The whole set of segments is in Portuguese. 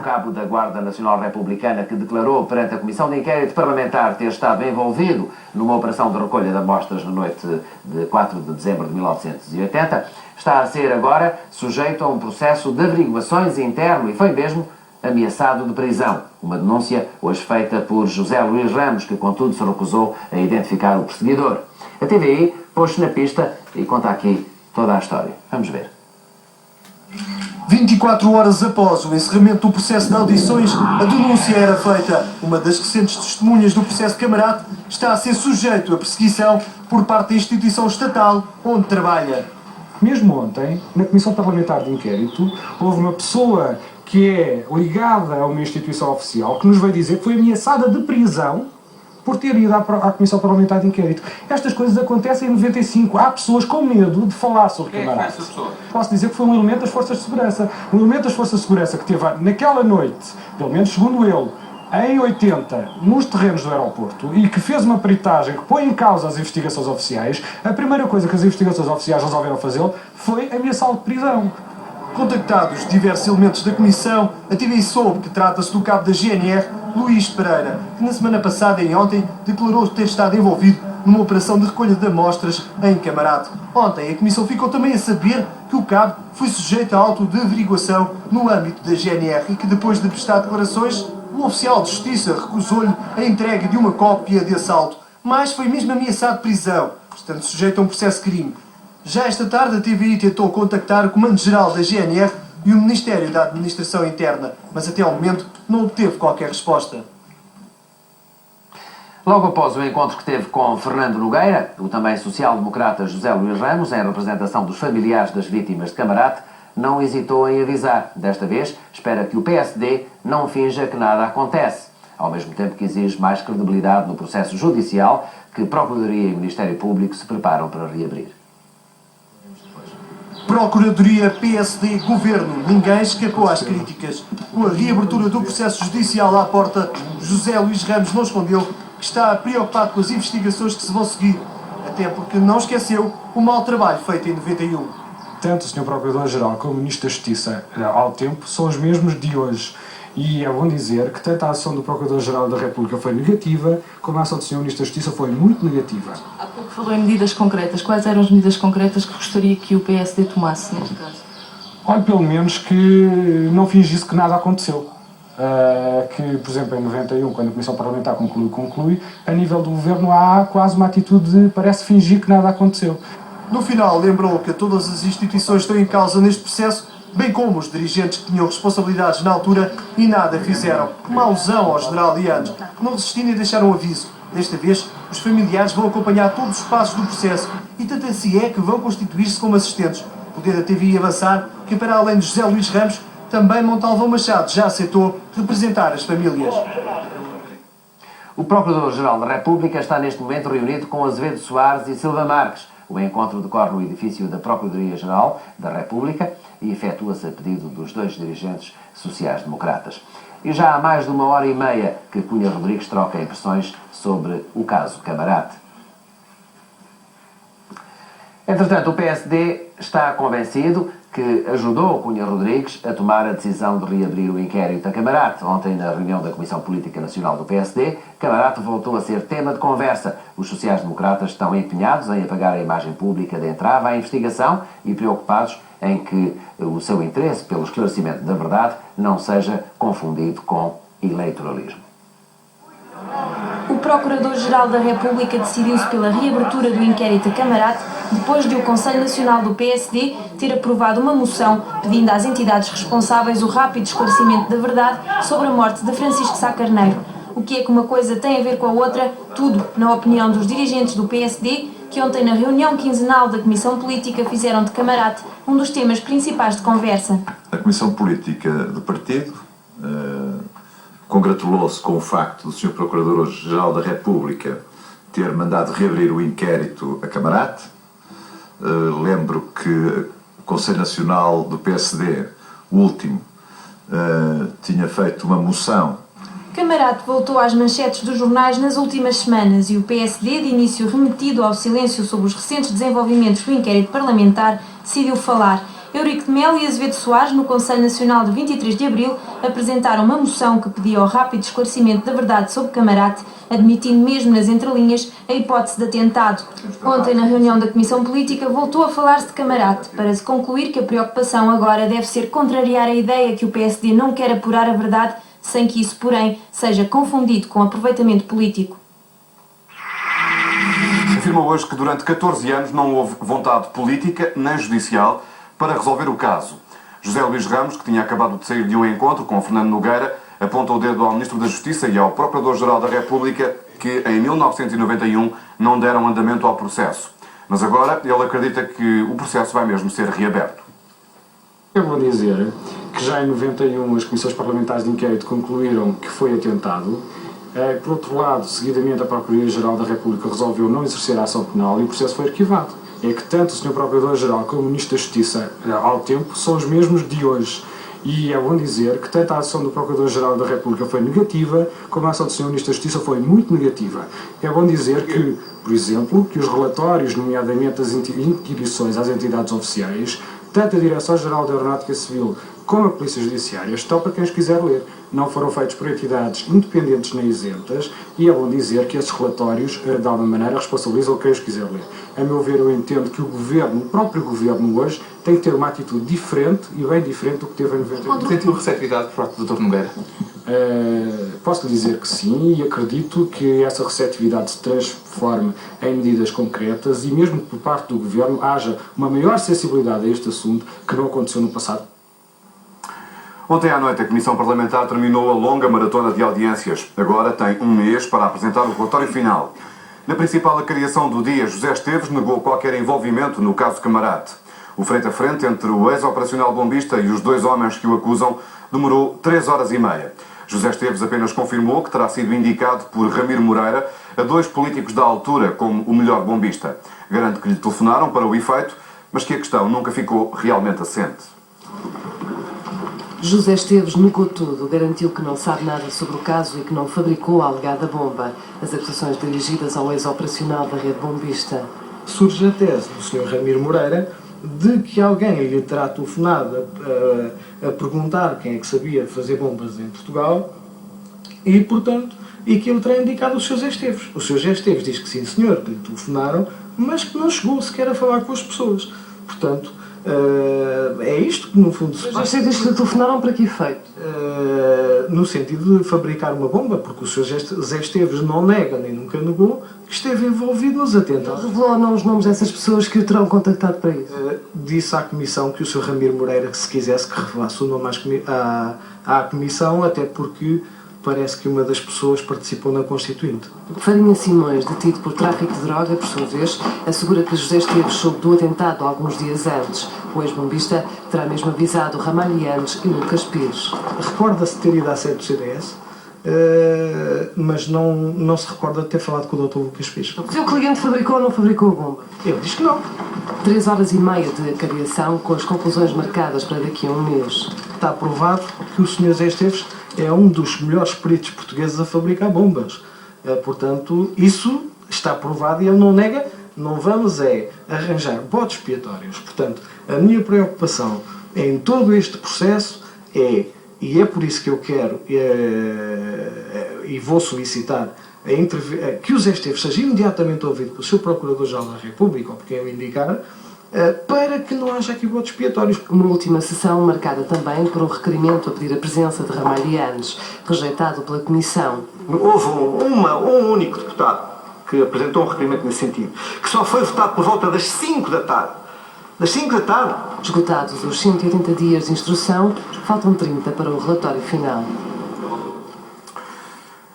cabo da Guarda Nacional Republicana que declarou perante a Comissão de Inquérito Parlamentar ter estado envolvido numa operação de recolha de amostras na noite de 4 de dezembro de 1980, está a ser agora sujeito a um processo de averiguações interno e foi mesmo ameaçado de prisão. Uma denúncia hoje feita por José Luís Ramos, que contudo se recusou a identificar o perseguidor. A TVI pôs-se na pista e conta aqui toda a história. Vamos ver. 24 horas após o encerramento do processo de audições, a denúncia era feita. Uma das recentes testemunhas do processo de Camarate está a ser sujeito a perseguição por parte da instituição estatal onde trabalha. Mesmo ontem, na Comissão Parlamentar de Inquérito, houve uma pessoa que é ligada a uma instituição oficial que nos veio dizer que foi ameaçada de prisão por ter ido à Comissão Parlamentar de Inquérito. Estas coisas acontecem em 95. Há pessoas com medo de falar sobre Camarate. Posso dizer que foi um elemento das Forças de Segurança. Um elemento das Forças de Segurança que teve naquela noite, pelo menos segundo ele, em 80, nos terrenos do aeroporto e que fez uma peritagem que põe em causa as investigações oficiais. A primeira coisa que as investigações oficiais resolveram fazer foi ameaçá-lo de prisão. Contactados diversos elementos da Comissão, a TVI soube que trata-se do cabo da GNR, Luís Pereira, que na semana passada e ontem declarou ter estado envolvido numa operação de recolha de amostras em Camarate. Ontem a Comissão ficou também a saber que o cabo foi sujeito a auto de averiguação no âmbito da GNR e que depois de prestar declarações, o oficial de justiça recusou-lhe a entrega de uma cópia de assalto, mas foi mesmo ameaçado de prisão, estando sujeito a um processo de crime. Já esta tarde a TVI tentou contactar o Comando-Geral da GNR e o Ministério da Administração Interna, mas até ao momento não obteve qualquer resposta. Logo após o encontro que teve com Fernando Nogueira, o também social-democrata José Luís Ramos, em representação dos familiares das vítimas de Camarate, não hesitou em avisar. Desta vez, espera que o PSD não finja que nada acontece, ao mesmo tempo que exige mais credibilidade no processo judicial que Procuradoria e Ministério Público se preparam para reabrir. Procuradoria, PSD, Governo, ninguém escapou às críticas. Com a reabertura do processo judicial à porta, José Luís Ramos não escondeu que está preocupado com as investigações que se vão seguir, até porque não esqueceu o mau trabalho feito em 91. Tanto o Sr. Procurador-Geral como o Ministro da Justiça, ao tempo, são os mesmos de hoje. E é bom dizer que tanto a ação do Procurador-Geral da República foi negativa, como a ação do Sr. Ministro da Justiça foi muito negativa. Há pouco falou em medidas concretas. Quais eram as medidas concretas que gostaria que o PSD tomasse neste caso? Olha, pelo menos que não fingisse que nada aconteceu. Que, por exemplo, em 91, quando a Comissão Parlamentar conclui, a nível do Governo há quase uma atitude de parece fingir que nada aconteceu. No final, lembrou que todas as instituições estão em causa neste processo, bem como os dirigentes que tinham responsabilidades na altura e nada fizeram. Uma alusão ao general Lianos, que não resistiram e deixaram um aviso. Desta vez, os familiares vão acompanhar todos os passos do processo e tanto assim é que vão constituir-se como assistentes. Poder da TVI avançar que, para além de José Luís Ramos, também Montalvão Machado já aceitou representar as famílias. O Procurador-Geral da República está neste momento reunido com Azevedo Soares e Silva Marques. O encontro decorre no edifício da Procuradoria-Geral da República e efetua-se a pedido dos dois dirigentes sociais-democratas. E já há mais de 1h30 que Cunha Rodrigues troca impressões sobre o caso Camarate. Entretanto, o PSD está convencido que ajudou Cunha Rodrigues a tomar a decisão de reabrir o inquérito a Camarate. Ontem, na reunião da Comissão Política Nacional do PSD, Camarate voltou a ser tema de conversa. Os sociais-democratas estão empenhados em apagar a imagem pública de entrave à investigação e preocupados em que o seu interesse pelo esclarecimento da verdade não seja confundido com eleitoralismo. O Procurador-Geral da República decidiu-se pela reabertura do inquérito a Camarate depois de o Conselho Nacional do PSD ter aprovado uma moção pedindo às entidades responsáveis o rápido esclarecimento da verdade sobre a morte de Francisco Sá Carneiro. O que é que uma coisa tem a ver com a outra? Tudo, na opinião dos dirigentes do PSD, que ontem na reunião quinzenal da Comissão Política fizeram de Camarate um dos temas principais de conversa. A Comissão Política do Partido congratulou-se com o facto do Sr. Procurador-Geral da República ter mandado reabrir o inquérito a Camarate. Lembro que o Conselho Nacional do PSD, o último, tinha feito uma moção. Camarate voltou às manchetes dos jornais nas últimas semanas e o PSD, de início remetido ao silêncio sobre os recentes desenvolvimentos do inquérito parlamentar, decidiu falar. Eurico de Melo e Azevedo Soares, no Conselho Nacional de 23 de Abril, apresentaram uma moção que pedia o rápido esclarecimento da verdade sobre Camarate, admitindo mesmo nas entrelinhas a hipótese de atentado. Ontem, na reunião da Comissão Política, voltou a falar-se de Camarate, para se concluir que a preocupação agora deve ser contrariar a ideia que o PSD não quer apurar a verdade, sem que isso, porém, seja confundido com aproveitamento político. Afirma hoje que durante 14 anos não houve vontade política nem judicial para resolver o caso. José Luís Ramos, que tinha acabado de sair de um encontro com Fernando Nogueira, aponta o dedo ao Ministro da Justiça e ao Procurador-Geral da República que, em 1991, não deram andamento ao processo. Mas agora ele acredita que o processo vai mesmo ser reaberto. Eu vou dizer que já em 91 as comissões parlamentares de inquérito concluíram que foi atentado. Por outro lado, seguidamente a Procuradoria-Geral da República resolveu não exercer a ação penal e o processo foi arquivado. É que tanto o Sr. Procurador-Geral como o Ministro da Justiça, ao tempo, são os mesmos de hoje. E é bom dizer que tanto a ação do Procurador-Geral da República foi negativa, como a ação do Sr. Ministro da Justiça foi muito negativa. É bom dizer que, por exemplo, que os relatórios, nomeadamente das inquirições às entidades oficiais, tanto a Direção-Geral da Aeronáutica Civil como a Polícia Judiciária, estão para quem os quiser ler. Não foram feitos por entidades independentes nem isentas e é bom dizer que esses relatórios, de alguma maneira, responsabilizam quem os quiser ler. A meu ver, eu entendo que o Governo, o próprio Governo hoje, tem que ter uma atitude diferente e bem diferente do que teve em 91. Sentiu receptividade por parte do Dr. Nogueira? Posso lhe dizer que sim e acredito que essa receptividade se transforme em medidas concretas e mesmo que por parte do Governo haja uma maior sensibilidade a este assunto que não aconteceu no passado. Ontem à noite a Comissão Parlamentar terminou a longa maratona de audiências. Agora tem um mês para apresentar o relatório final. Na principal acariação do dia, José Esteves negou qualquer envolvimento no caso Camarate. O frente a frente entre o ex-operacional bombista e os dois homens que o acusam demorou 3 horas e meia. José Esteves apenas confirmou que terá sido indicado por Ramiro Moreira a 2 políticos da altura como o melhor bombista. Garante que lhe telefonaram para o efeito, mas que a questão nunca ficou realmente assente. José Esteves negou tudo, garantiu que não sabe nada sobre o caso e que não fabricou a alegada bomba. As acusações dirigidas ao ex-operacional da rede bombista. Surge a tese do Sr. Ramiro Moreira de que alguém lhe terá telefonado a perguntar quem é que sabia fazer bombas em Portugal e, portanto, e que ele terá indicado o Sr. José Esteves. O Sr. José Esteves diz que sim, senhor, que lhe telefonaram, mas que não chegou sequer a falar com as pessoas. Portanto, é isto que no fundo se passa. Você diz que lhe telefonaram para que efeito? No sentido de fabricar uma bomba, porque o Sr. José Esteves não nega nem nunca negou que esteve envolvido nos atentados. Revelou ou não os nomes dessas pessoas que o terão contactado para isso? Disse à Comissão que o Sr. Ramiro Moreira, que se quisesse que revelasse o nome à Comissão, até porque parece que uma das pessoas participou na Constituinte. Farinha Simões, detido por tráfico de droga, por sua vez, assegura que José Esteves soube do atentado alguns dias antes. O ex-bombista terá mesmo avisado Ramalho Yanes e Lucas Pires. Recorda-se de ter ido à sede do CDS, mas não se recorda de ter falado com o Dr. Lucas Pires. O seu cliente fabricou ou não fabricou a bomba? Ele diz que não. 3 horas e meia de acariação, com as conclusões marcadas para daqui a um mês. Está provado que o Sr. José Esteves é um dos melhores peritos portugueses a fabricar bombas. Portanto, isso está provado e ele não nega. Não vamos arranjar bodes expiatórios. Portanto, a minha preocupação em todo este processo e é por isso que eu quero e vou solicitar que o José Esteves seja imediatamente ouvido pelo seu Procurador-Geral da República, ou por quem o indicar, para que não haja aqui bodes expiatórios. Uma última sessão marcada também por um requerimento a pedir a presença de Ramalho Yanes, rejeitado pela Comissão. Houve um único deputado que apresentou um requerimento nesse sentido, que só foi votado por volta das 5 da tarde. Das 5 da tarde. Esgotados os 180 dias de instrução, faltam 30 para o relatório final.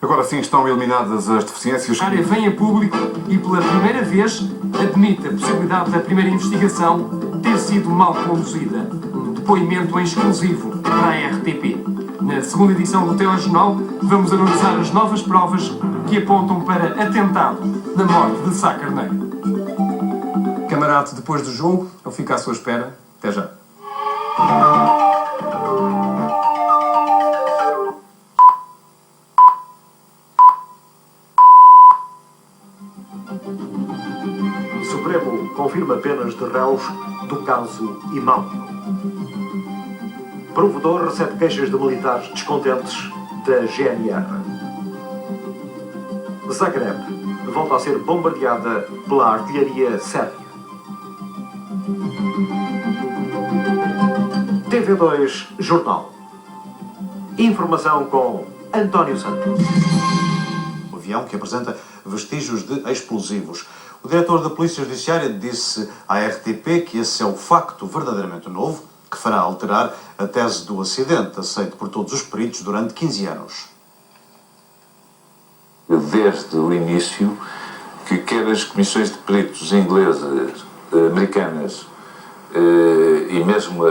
Agora sim estão eliminadas as deficiências. A área vem a público e pela primeira vez admite a possibilidade da primeira investigação ter sido mal conduzida. Um depoimento em exclusivo para a RTP. Na segunda edição do Telejornal vamos analisar as novas provas que apontam para atentado na morte de Sá Carneiro. Camarate, depois do jogo, eu fico à sua espera. Até já. O Supremo confirma penas de réus do caso Imão. Provedor recebe queixas de militares descontentes da GNR. Zagreb volta a ser bombardeada pela artilharia sérvia. TV2 Jornal. Informação com António Santos. O avião que apresenta vestígios de explosivos. O diretor da Polícia Judiciária disse à RTP que esse é o facto verdadeiramente novo que fará alterar a tese do acidente, aceito por todos os peritos durante 15 anos. Desde o início, que quer as comissões de peritos inglesas, americanas e mesmo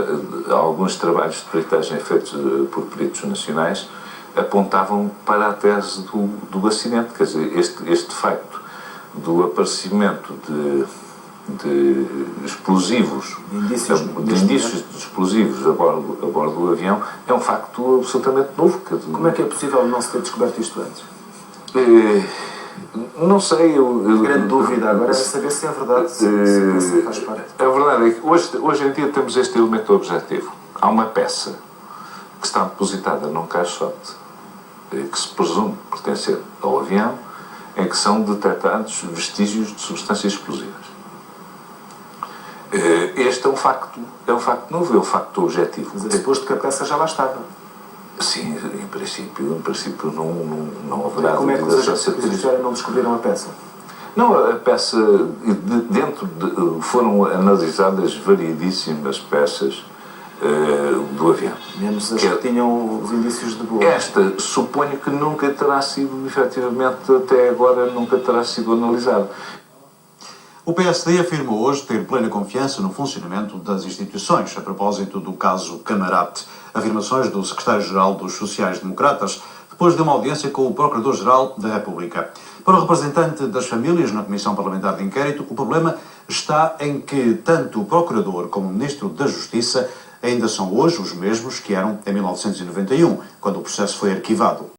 alguns trabalhos de peritagem feitos por peritos nacionais apontavam para a tese do acidente. Quer dizer, este facto do aparecimento de explosivos, de indícios de explosivos a bordo do avião, é um facto absolutamente novo. Como é que é possível não se ter descoberto isto antes? Não sei. A grande dúvida agora é saber se é verdade, se faz parte. A verdade é que hoje em dia temos este elemento objetivo. Há uma peça que está depositada num caixote que se presume pertencer ao avião, em que são detectados vestígios de substâncias explosivas. Este é um facto novo, é um facto objetivo. Mas é suposto que a peça já lá estava. Sim, em princípio não haverá. Como é que os agentes da Judiciária não descobriram a peça? Não, a peça, foram analisadas variedíssimas peças do avião. Menos as que tinham os indícios de boa. Esta, suponho que nunca terá sido, efetivamente, até agora, nunca terá sido analisada. O PSD afirmou hoje ter plena confiança no funcionamento das instituições, a propósito do caso Camarate. Afirmações do secretário-geral dos Sociais-Democratas, depois de uma audiência com o Procurador-Geral da República. Para o representante das famílias na Comissão Parlamentar de Inquérito, o problema está em que tanto o Procurador como o Ministro da Justiça ainda são hoje os mesmos que eram em 1991, quando o processo foi arquivado.